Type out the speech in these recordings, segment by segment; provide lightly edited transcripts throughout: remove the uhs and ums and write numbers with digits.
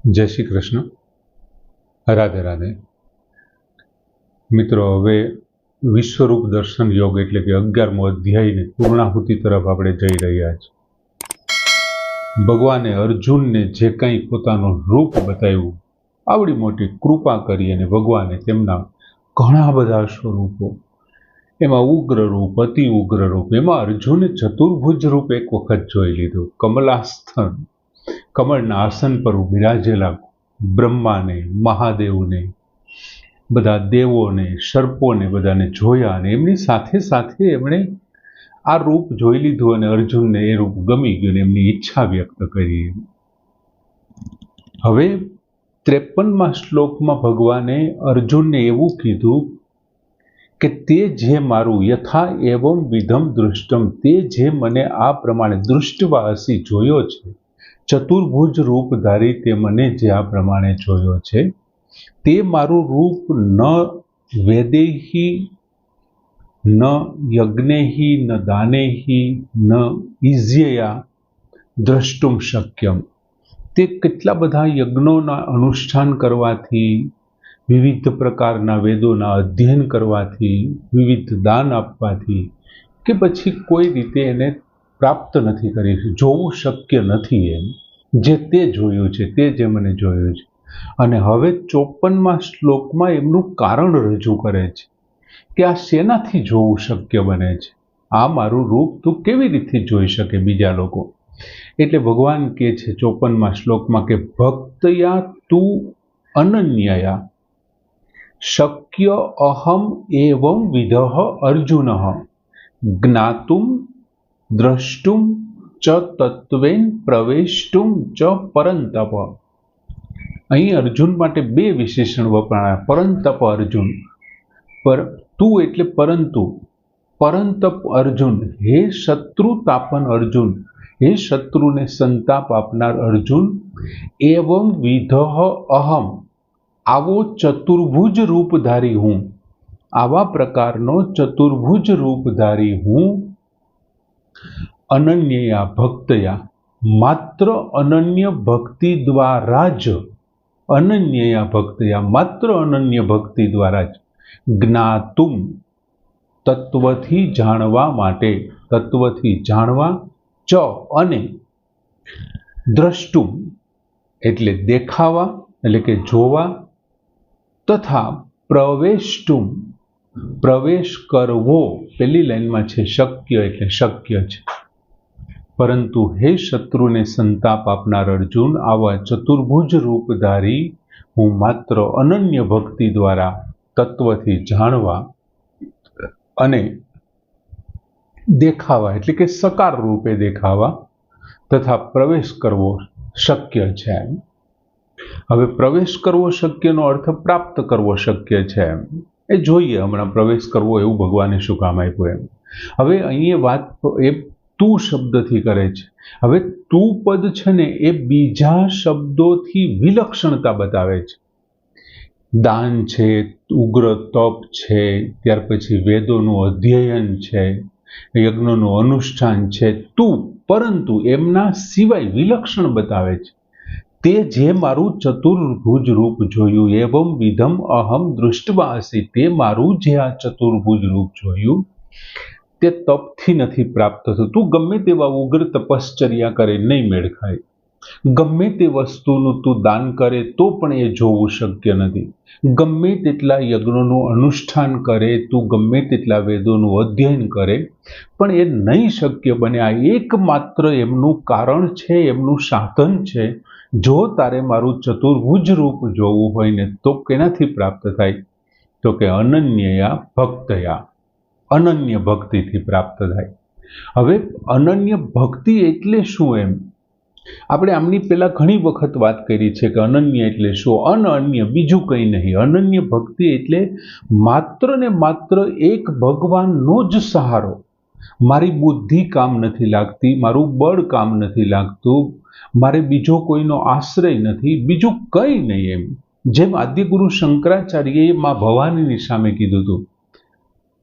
જય શ્રી કૃષ્ણ, રાધે રાધે. મિત્રો, હવે વિશ્વરૂપ દર્શન યોગ એટલે કે 11મો અધ્યાયની પૂર્ણાહુતિ તરફ આપણે જઈ રહ્યા છીએ. ભગવાને અર્જુનને જે કંઈ પોતાનું રૂપ બતાવ્યું, આવડી મોટી કૃપા કરી, અને ભગવાને તેમના ઘણા બધા સ્વરૂપો, એમાં ઉગ્ર રૂપ, અતિ ઉગ્ર રૂપ, એમાં અર્જુને ચતુર્ભુજ રૂપ એક વખત જોઈ લીધું. કમલાસ્થન, કમળના આસન પર બિરાજેલા બ્રહ્માને, મહાદેવને, બધા દેવોને, સર્પોને બધાને જોયા, અને એમની સાથે સાથે એમણે આ રૂપ જોઈ લીધું, અને અર્જુનને એ રૂપ ગમી ગયું, અને એમની ઈચ્છા વ્યક્ત કરી. હવે 53મા શ્લોકમાં ભગવાને અર્જુનને એવું કીધું કે તે જે મારું યથા એવમ વિધમ દૃષ્ટમ, તે જે મને આ પ્રમાણે દૃષ્ટવાસી જોયો છે, ચતુર્ભુજ રૂપધારી તે મને જે આ પ્રમાણે જોયો છે, તે મારું રૂપ ન વેદેહી, ન યજ્ઞેહી, ન દાનેહી, ન ઈજ્યયા દ્રષ્ટુમ શક્યમ. તે કેટલા બધા યજ્ઞોના અનુષ્ઠાન કરવાથી, વિવિધ પ્રકારના વેદોના અધ્યયન કરવાથી, વિવિધ દાન આપવાથી, કે પછી કોઈ રીતે એને પ્રાપ્ત નથી કરી, જોવું શક્ય નથી. એમ જે તે જોયું છે, તે જે મને જોયું છે. અને હવે 54મા શ્લોકમાં એમનું કારણ રજૂ કરે છે કે આ શેનાથી જોવું શક્ય બને છે, આ મારું રૂપ તું કેવી રીતે જોઈ શકે બીજા લોકો. એટલે ભગવાન કહે છે 54મા શ્લોકમાં કે ભક્તયા તું અનન્યયા શક્ય અહમ એવં વિધઃ અર્જુન જ્ઞાતુમ દ્રષ્ટુમ ચ તત્વેન પ્રવેષ્ટુમ ચ પરંતપ. અહીં અર્જુન માટે બે વિશેષણ વપરાયા. પરંતપ અર્જુન, પર તું એટલે પરંતુ, પરંતપ અર્જુન, હે શત્રુતાપન અર્જુન, હે શત્રુને સંતાપ આપનાર અર્જુન. એવં વિધઃ અહમ, આવો ચતુર્ભુજ રૂપધારી હું, આવા પ્રકારનો ચતુર્ભુજ રૂપધારી હું. અનન્યયા ભક્તયા, માત્ર અનન્ય ભક્તિ દ્વારા જ, અનન્યયા ભક્તયા, માત્ર અનન્ય ભક્તિ દ્વારા જ, જ્ઞાતુમ, તત્વથી જાણવા માટે, તત્વથી જાણવા, ચ અને, દ્રષ્ટુમ એટલે દેખાવા, એટલે કે જોવા, તથા પ્રવેષ્ટુમ પ્રવેશ કરવો. પહેલી લાઈનમાં છે શક્ય એટલે શક્ય છે. પરંતુ હે શત્રુને સંતાપ આપનાર અર્જુન, આવા ચતુર્ભુજ રૂપધારી હું માત્ર અનન્ય ભક્તિ દ્વારા તત્વથી જાણવા અને દેખાવા એટલે કે સકાર રૂપે દેખાવા તથા પ્રવેશ કરવો શક્ય છે. હવે પ્રવેશ કરવો શક્યનો અર્થ પ્રાપ્ત કરવો શક્ય છે, એ જોઈએ હમણાં. પ્રવેશ કરવો એવું ભગવાને શું કામ આપ્યું એમ. હવે અહીંયા વાત એ તું શબ્દથી કરે છે. હવે તું પદ છે ને એ બીજા શબ્દોથી વિલક્ષણતા બતાવે છે. દાન છે, ઉગ્ર તપ છે, ત્યાર પછી વેદોનું અધ્યયન છે, યજ્ઞોનું અનુષ્ઠાન છે, તું પરંતુ એમના સિવાય વિલક્ષણ બતાવે છે. તે જે મારું ચતુર્ભુજ રૂપ જોયું, એવમ વિધમ અહમ દૃષ્ટવા અસી, તે મારું જે આ ચતુર્ભુજ રૂપ જોયું તે તપથી નથી પ્રાપ્ત થતું. તું ગમે તેવા ઉગ્ર તપશ્ચર્યા કરે નહીં મેળ ખાય, ગમે તે વસ્તુનું તું દાન કરે તો પણ એ જોવું શક્ય નથી, ગમે તેટલા યજ્ઞોનું અનુષ્ઠાન કરે, તું ગમે તેટલા વેદોનું અધ્યયન કરે, પણ એ નહીં શક્ય બને. આ એકમાત્ર એમનું કારણ છે, એમનું સાધન છે. જો તારે મારું ચતુર્ભુજ રૂપ જોવું હોય ને તો કેનાથી પ્રાપ્ત થાય? તો કે અનન્યયા ભક્તયા, અનન્ય ભક્તિથી પ્રાપ્ત થાય. હવે અનન્ય ભક્તિ એટલે શું એમ? આપણે આમની પહેલા ઘણી વખત વાત કરી છે કે અનન્ય એટલે શું? અનન્ય બીજું કંઈ નહીં. અનન્ય ભક્તિ એટલે માત્ર ને માત્ર એક ભગવાનનો જ સહારો. મારી બુદ્ધિ કામ નથી લાગતી, મારું બળ કામ નથી લાગતું, મારે બીજો કોઈનો આશ્રય નથી, બીજું કંઈ નહીં એમ. જેમ આદ્યગુરુ શંકરાચાર્યએ મા ભવાનીની સામે કીધું હતું,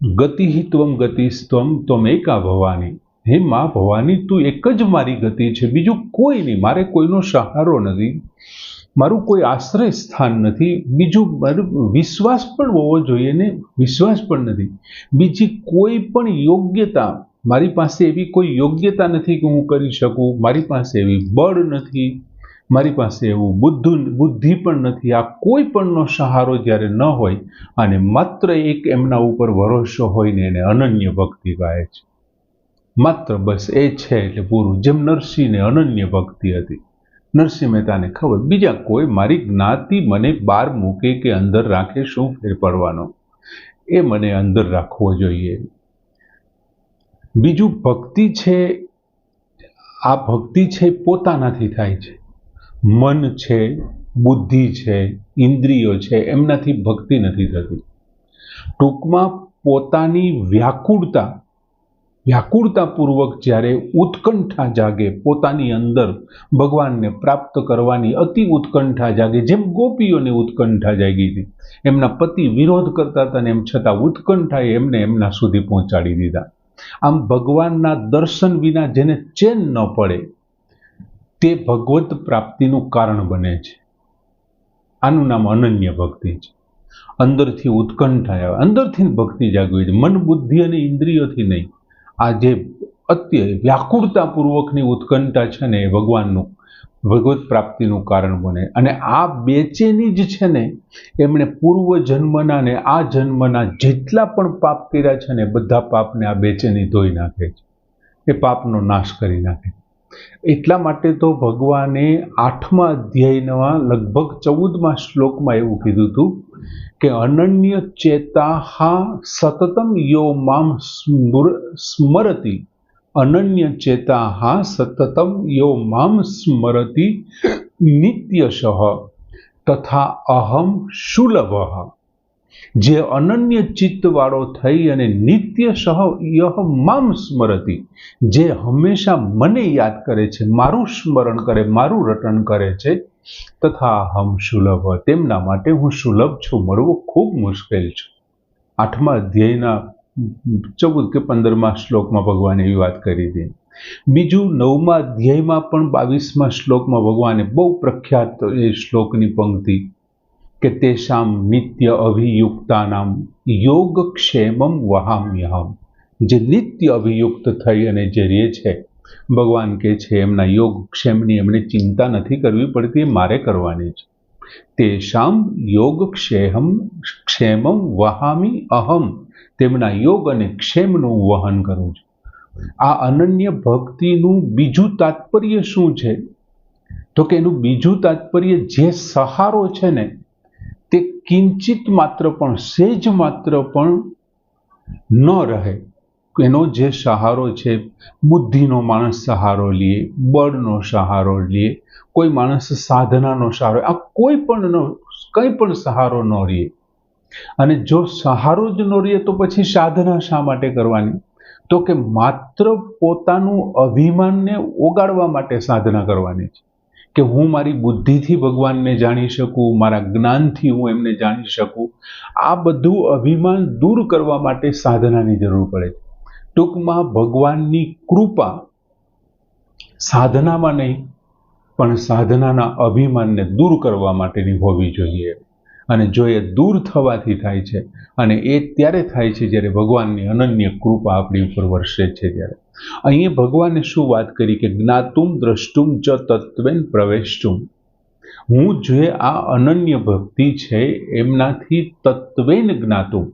ગતિહિત્વમ ગતિસ્ત્વમ ત્વમ એકા ભવાની. હે મા ભવાની, તું એક જ મારી ગતિ છે, બીજું કોઈ નહીં, મારે કોઈનો સહારો નથી. મારું કોઈ આશ્રય સ્થાન નથી, બીજું મારું વિશ્વાસ પણ હોવો જોઈએ ને, વિશ્વાસ પણ નથી, બીજી કોઈ પણ યોગ્યતા મારી પાસે એવી કોઈ યોગ્યતા નથી કે હું કરી શકું, મારી પાસે એવી બળ નથી, મારી પાસે એવું બુદ્ધિ પણ નથી. આ કોઈ પણનો સહારો જ્યારે ન હોય અને માત્ર એક એમના ઉપર ભરોસો હોય ને એને અનન્ય ભક્તિ કહે છે. માત્ર બસ એ છે એટલે પૂરું. જેમ નરસિંહને અનન્ય ભક્તિ હતી, નરસિંહ મહેતાને ખબર બીજા કોઈ મારી જ્ઞાતિ મને બહાર મૂકે કે અંદર રાખે શું ફેર પડવાનો, એ મને અંદર રાખવો જોઈએ. બીજું ભક્તિ છે, આ ભક્તિ છે પોતાનાથી થાય છે. મન છે, બુદ્ધિ છે, ઇન્દ્રિયો છે, એમનાથી ભક્તિ નથી થતી. ટૂંકમાં પોતાની વ્યાકુળતાપૂર્વક જ્યારે ઉત્કંઠા જાગે, પોતાની અંદર ભગવાનને પ્રાપ્ત કરવાની અતિ ઉત્કંઠા જાગે, જેમ ગોપીઓને ઉત્કંઠા જાગી હતી, એમના પતિ વિરોધ કરતા હતા ને એમ છતાં ઉત્કંઠાએ એમને એમના સુધી પહોંચાડી દીધા. આમ ભગવાનના દર્શન વિના જેને ચેન ન પડે તે ભગવત પ્રાપ્તિનું કારણ બને છે. આનું નામ અનન્ય ભક્તિ છે. અંદરથી ઉત્કંઠા આવે, અંદરથી ભક્તિ જાગવી છે, મન બુદ્ધિ અને ઇન્દ્રિયોથી નહીં. આ જે વ્યાકુળતાપૂર્વકની ઉત્કંઠા છે ને એ ભગવત પ્રાપ્તિનું કારણ બને. અને આ બેચેની જ છે ને એમણે પૂર્વ જન્મના ને આ જન્મના જેટલા પણ પાપ કર્યા છે ને બધા પાપને આ બેચેની ધોઈ નાખે છે, એ પાપનો નાશ કરી નાખે. એટલા માટે તો ભગવાને 8મા અધ્યાયના લગભગ 14મા શ્લોકમાં એવું કીધું હતું કે અનન્ય ચેતાહા સતતમ યો મામ સ્મરતિ, અનન્ય ચેતાહા સતતમ યો મામ સ્મરતિ નિત્યશઃ તથા અહમ શુલભઃ. જે અનન્ય ચિત્તવાળો થઈ અને નિત્યશઃ યહ મામ સ્મરતિ, જે હંમેશા મને યાદ કરે છે, મારું સ્મરણ કરે, મારું રટણ કરે છે, તથા અહમ શુલભ, તેમના માટે હું શુલભ છું, મળવું ખૂબ મુશ્કેલ છે. 8મા અધ્યાયના 14 કે 15મા શ્લોકમાં ભગવાને એવી વાત કરી હતી. બીજું 9મા અધ્યાયમાં પણ 22મા શ્લોકમાં ભગવાને બહુ પ્રખ્યાત એ શ્લોકની પંક્તિ કે તેષામ નિત્ય અભિયુક્તાનામ યોગક્ષેમમ વહામ્યહમ. જે નિત્ય અભિયુક્ત થઈ અને જે રહે છે, ભગવાન કહે છે એમના યોગક્ષેમની એમને ચિંતા નથી કરવી પડતી, એ મારે કરવાની છે. તેષામ યોગક્ષેમમ વહામી અહમ, તેમના યોગ અને ક્ષેમનું વહન કરું છું. આ અનન્ય ભક્તિનું બીજું તાત્પર્ય શું છે? તો કે એનું બીજું તાત્પર્ય જે સહારો છે ને તે કિંચિત માત્ર પણ, સેજ માત્ર પણ ન રહે. એનો જે સહારો છે, બુદ્ધિનો માણસ સહારો લે, બળનો સહારો લે, કોઈ માણસ સાધનાનો સહારો, આ કંઈ પણ સહારો ન રહે. અને જો સહારો જ ન રહે તો પછી સાધના શા માટે કરવાની? તો કે માત્ર પોતાનું અભિમાનને ઓગાળવા માટે સાધના કરવાની છે કે હું મારી બુદ્ધિથી ભગવાનને જાણી શકું, મારા જ્ઞાનથી હું એમને જાણી શકું. આ બધું અભિમાન દૂર કરવા માટે સાધનાની જરૂર પડે છે. ટૂંકમાં ભગવાનની કૃપા સાધનામાં નહીં પણ સાધનાના અભિમાનને દૂર કરવા માટેની હોવી જોઈએ. અને જો એ દૂર થવાથી થાય છે, અને એ ત્યારે થાય છે જ્યારે ભગવાનની અનન્ય કૃપા આપણી ઉપર વરસે છે. ત્યારે અહીંયા ભગવાને શું વાત કરી કે જ્ઞાતુમ દ્રષ્ટુમ ચ તત્વેન પ્રવેષ્ટુમ. હું જે આ અનન્ય ભક્તિ છે એમનાથી તત્વેન જ્ઞાતુમ,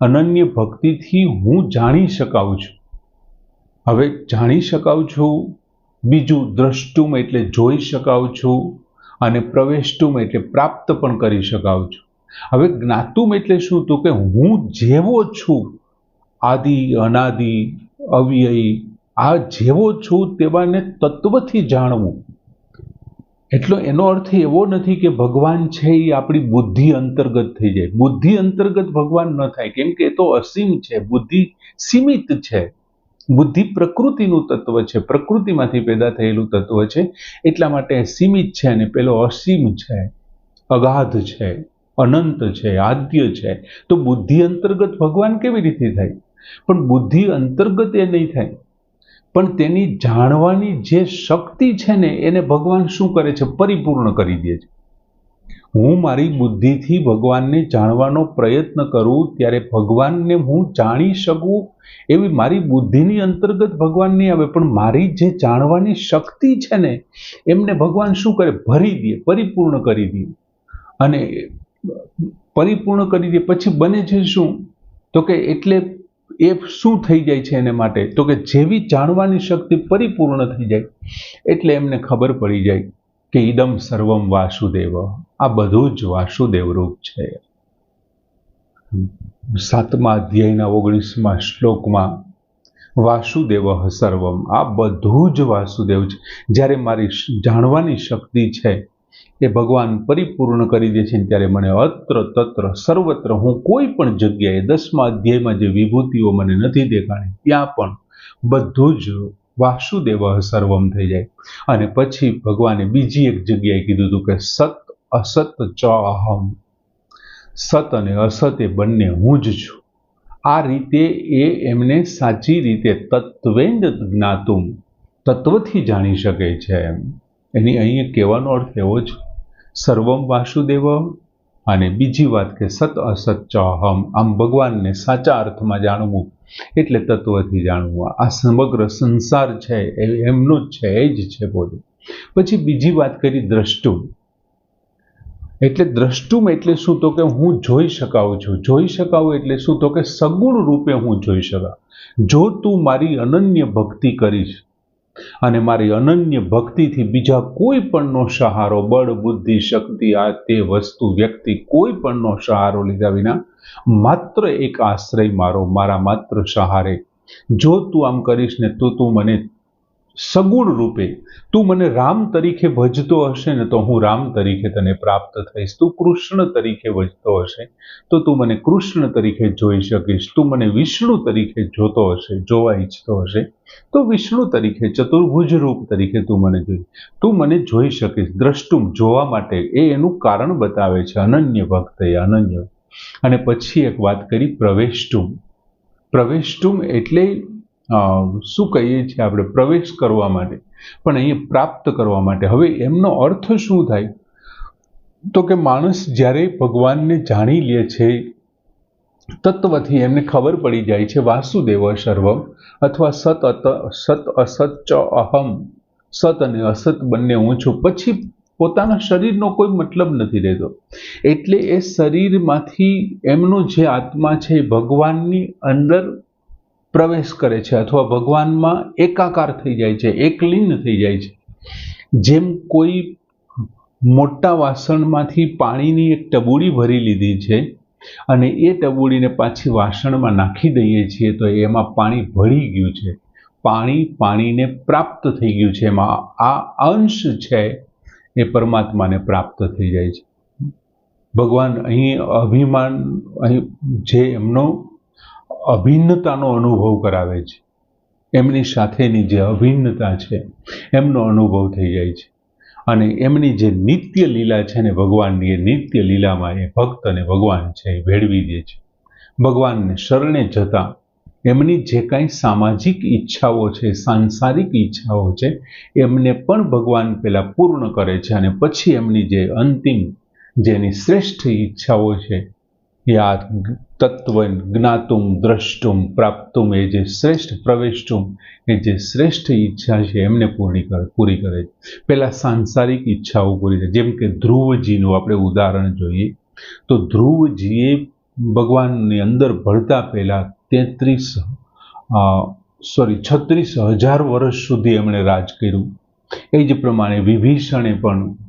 અનન્ય ભક્તિથી હું જાણી શકાઉં છું. હવે જાણી શકાઉં છું, બીજું દ્રષ્ટુમ એટલે જોઈ શકાઉં છું, અને પ્રવેષ્ટુમ એટલે પ્રાપ્ત પણ કરી શકાઉં છું. હવે જ્ઞાતુમ એટલે શું? તો કે હું જેવો છું, આદિ અનાદિ અવ્યયી, આ જેવો છું તેવાને તત્વથી જાણવું. એટલો એનો અર્થ એવો નથી કે ભગવાન છે એ આપણી બુદ્ધિ અંતર્ગત થઈ જાય. બુદ્ધિ અંતર્ગત ભગવાન ન થાય, કેમ કે એ તો અસીમ છે, બુદ્ધિ સીમિત છે. બુદ્ધિ પ્રકૃતિનું તત્વ છે, પ્રકૃતિમાંથી પેદા થયેલું તત્વ છે, એટલા માટે સીમિત છે. અને પેલો અસીમ છે, અગાધ છે, અનંત છે, આદ્ય છે. તો બુદ્ધિ અંતર્ગત ભગવાન કેવી રીતે થાય? પણ બુદ્ધિ અંતર્ગત એ નહીં થાય, પણ તેની જાણવાની જે શક્તિ છે ને એને ભગવાન શું કરે છે? પરિપૂર્ણ કરી દે છે. હું મારી બુદ્ધિથી ભગવાનને જાણવાનો પ્રયત્ન કરું ત્યારે ભગવાનને હું જાણી શકું એવી મારી બુદ્ધિની અંતર્ગત ભગવાન નહીં આવે, પણ મારી જે જાણવાની શક્તિ છે ને એમને ભગવાન શું કરે? ભરી દે, પરિપૂર્ણ કરી દે. અને પરિપૂર્ણ કરી દે પછી બને છે શું? તો કે એટલે એ શું થઈ જાય છે એને માટે? તો કે જેવી જાણવાની શક્તિ પરિપૂર્ણ થઈ જાય એટલે એમને ખબર પડી જાય કે ઇદમ સર્વમ વાસુદેવ, આ બધું જ વાસુદેવ રૂપ છે. 7મા અધ્યાયના 19મા શ્લોકમાં વાસુદેવ સર્વમ, આ બધું જ વાસુદેવ છે. જ્યારે મારી જાણવાની શક્તિ છે એ ભગવાન પરિપૂર્ણ કરી દે છે ત્યારે મને અત્ર તત્ર સર્વત્ર, હું કોઈ પણ જગ્યાએ 10મા અધ્યાયમાં જે વિભૂતિઓ મને નથી દેખાણી ત્યાં પણ બધું જ વાસુદેવ સર્વમ થઈ જાય. અને પછી ભગવાને બીજી એક જગ્યાએ કીધું હતું કે સત અસત ચ અહમ, સત અને અસત એ બંને હું જ છું. આ રીતે એ એમને સાચી રીતે તત્વેન જ્ઞાતુમ, તત્વથી જાણી શકે છે. એની અહીં કહેવાનો અર્થ એવો છે, સર્વમ વાસુદેવ અને બીજી વાત કે સત અસત ચ અહમ. આમ ભગવાનને સાચા અર્થમાં જાણવું એટલે તત્વથી જાણવું. આ સમગ્ર સંસાર છે એ એમનું જ છે, એ જ છે બોલું. પછી બીજી વાત કરી દ્રષ્ટુમ. એટલે દ્રષ્ટુમ એટલે શું? તો કે હું જોઈ શકાઉં છું. જોઈ શકાવું એટલે શું? તો કે સગુણ રૂપે હું જોઈ શકાઉં. જો તું મારી અનન્ય ભક્તિ કરીશ અને મારી અનન્ય ભક્તિથી બીજા કોઈ પણનો સહારો, બળ, બુદ્ધિ, શક્તિ, આ તે વસ્તુ, વ્યક્તિ, કોઈ પણનો સહારો લીધા વિના માત્ર એક આશ્રય મારો, મારા માત્ર સહારે જો તું આમ કરીશ ને તો તું મને સગુણ રૂપે, તું મને રામ તરીકે ભજતો હશે ને તો હું રામ તરીકે તને પ્રાપ્ત થઈશ. તું કૃષ્ણ તરીકે ભજતો હશે તો તું મને કૃષ્ણ તરીકે જોઈ શકીશ. તું મને વિષ્ણુ તરીકે જોતો હશે, જોવા ઈચ્છતો હશે તો વિષ્ણુ તરીકે, ચતુર્ભુજ રૂપ તરીકે તું મને જોઈ શકીશ. દ્રષ્ટુમ, જોવા માટે, એ એનું કારણ બતાવે છે. અનન્ય ભક્ત એ અનન્ય. અને પછી એક વાત કરી પ્રવેષ્ટુમ. પ્રવેષ્ટુમ એટલે શું કહીએ છીએ આપણે? પ્રવેશ કરવા માટે, પણ અહીં પ્રાપ્ત કરવા માટે. હવે એમનો અર્થ શું થાય? તો કે માણસ જ્યારે ભગવાનને જાણી લે છે તત્વથી, એમને ખબર પડી જાય છે વાસુદેવ સર્વમ અથવા સત અસત ચ અહમ, સત અને અસત બંને હું છું, પછી પોતાના શરીરનો કોઈ મતલબ નથી રહેતો. એટલે એ શરીરમાંથી એમનો જે આત્મા છે ભગવાનની અંદર પ્રવેશ કરે છે અથવા ભગવાનમાં એકાકાર થઈ જાય છે, એકલીન થઈ જાય છે. જેમ કોઈ મોટા વાસણમાંથી પાણીની એક ટબુડી ભરી લીધી છે અને એ ટબુડીને પાછી વાસણમાં નાખી દઈએ છીએ તો એમાં પાણી ભળી ગયું છે, પાણીને પ્રાપ્ત થઈ ગયું છે. એમાં આ અંશ છે એ પરમાત્માને પ્રાપ્ત થઈ જાય છે. ભગવાન અહીં જે એમનો અભિન્નતાનો અનુભવ કરાવે છે, એમની સાથેની જે અભિન્નતા છે એમનો અનુભવ થઈ જાય છે. અને એમની જે નિત્ય લીલા છે ને ભગવાનની, એ નિત્ય લીલામાં એ ભક્ત અને ભગવાન છે એ ભેળવી દે છે. ભગવાનને શરણે જતા એમની જે કાંઈ સામાજિક ઈચ્છાઓ છે, સાંસારિક ઈચ્છાઓ છે, એમને પણ ભગવાન પહેલાં પૂર્ણ કરે છે અને પછી એમની જે અંતિમ, જેની શ્રેષ્ઠ ઈચ્છાઓ છે યા તત્વ જ્ઞાતુમ દ્રષ્ટુમ પ્રાપ્તુમ, એ જે શ્રેષ્ઠ પ્રવેષ્ટુમ, એ જે શ્રેષ્ઠ ઈચ્છા છે એમને પૂરી કરે છે. પહેલાં સાંસારિક ઈચ્છાઓ પૂરી કરે. જેમ કે ધ્રુવજીનું આપણે ઉદાહરણ જોઈએ તો ધ્રુવજીએ ભગવાનની અંદર ભળતા પહેલાં 36,000 વર્ષ સુધી એમણે રાજ કર્યું. એ જ પ્રમાણે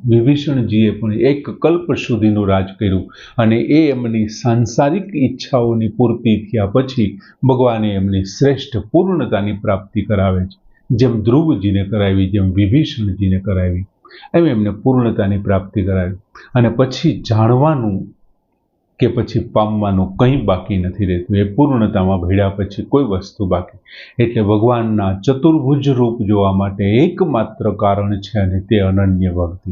વિભીષણજીએ પણ એક કલ્પ સુધીનું રાજ કર્યું અને એ એમની સાંસારિક ઈચ્છાઓની પૂર્તિ થયા પછી ભગવાને એમની શ્રેષ્ઠ પૂર્ણતાની પ્રાપ્તિ કરાવે છે. જેમ ધ્રુવજીને કરાવી, જેમ વિભીષણજીને કરાવી, એમ એમને પૂર્ણતાની પ્રાપ્તિ કરાવી. અને પછી જાણવાનું કે પછી પામવાનું કંઈ બાકી નથી રહેતું. એ પૂર્ણતામાં ભેળ્યા પછી કોઈ વસ્તુ બાકી. એટલે ભગવાનના ચતુર્ભુજ રૂપ જોવા માટે એકમાત્ર કારણ છે અને તે અનન્ય ભક્તિ.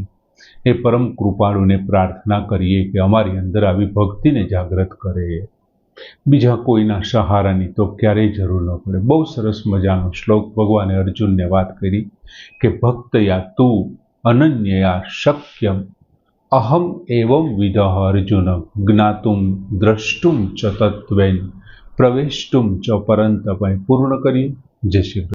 એ પરમ કૃપાળુને પ્રાર્થના કરીએ કે અમારી અંદર આવી ભક્તિને જાગૃત કરે. બીજા કોઈના સહારાની તો ક્યારેય જરૂર ન પડે. બહુ સરસ મજાનો શ્લોક ભગવાને અર્જુનને વાત કરી કે ભક્તયા તું અનન્યયા શક્યમ અહમ એવમ વિદઃ અર્જુન જ્ઞાતુમ દ્રષ્ટુમ ચ તત્વેન પ્રવેષ્ટુમ ચ પરંતપય. પૂર્ણ કરીએ. જય શ્રી કૃષ્ણ.